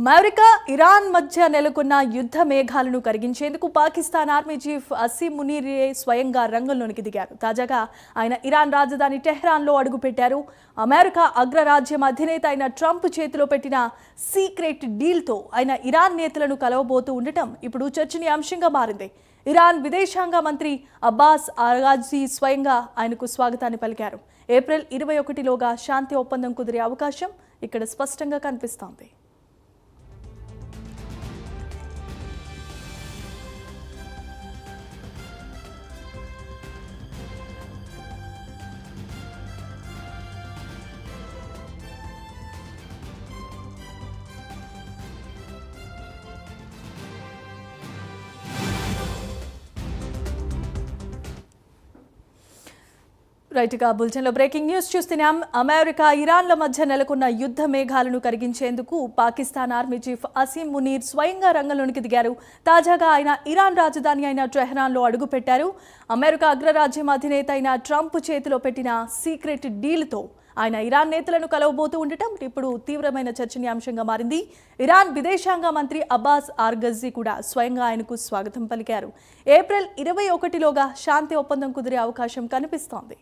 America Iran మధ్య నెలకొన్న యుద్ధ మేఘాలను కరిగించేందుకు పాకిస్తాన్ ఆర్మీ చీఫ్ అసీం మునీర్ స్వయంగా రంగంలోకి దిగారు. తాజాగా ఆయన ఇరాన్ రాజధాని టెహ్రాన్లో అడుగుపెట్టారు. అమెరికా అగ్రరాజ్యం అధినేత అయిన ట్రంప్ చేతిలో పెట్టిన సీక్రెట్ డీల్తో ఆయన ఇరాన్ నేతలను కలవబోతూ ఉండటం ఇప్పుడు చర్చనీయాంశంగా మారింది. ఇరాన్ విదేశాంగ మంత్రి అబ్బాస్ అరాగ్జీ స్వయంగా ఆయనకు స్వాగతాన్ని పలికారు. ఏప్రిల్ 21లోగా శాంతి ఒప్పందం కుదిరే అవకాశం ఇక్కడ స్పష్టంగా కనిపిస్తోంది. రైట్గా బులెటిన్లో బ్రేకింగ్ న్యూస్ చూస్తున్నాం. అమెరికా ఇరాన్ల మధ్య నెలకొన్న యుద్ధ మేఘాలను కరిగించేందుకు పాకిస్తాన్ ఆర్మీ చీఫ్ అసీం మునీర్ స్వయంగా రంగంలోకి దిగారు. తాజాగా ఆయన ఇరాన్ రాజధాని అయిన టెహ్రాన్లో అడుగుపెట్టారు. అమెరికా అగ్రరాజ్యం అధినేత అయిన ట్రంప్ చేతిలో పెట్టిన సీక్రెట్ డీల్తో ఆయన ఇరాన్ నేతలను కలవబోతూ ఉండటం ఇప్పుడు తీవ్రమైన చర్చనీయాంశంగా మారింది. ఇరాన్ విదేశాంగ మంత్రి అబ్బాస్ అరాగ్జీ కూడా స్వయంగా ఆయనకు స్వాగతం పలికారు. ఏప్రిల్ 21లోగా శాంతి ఒప్పందం కుదిరే అవకాశం కనిపిస్తోంది.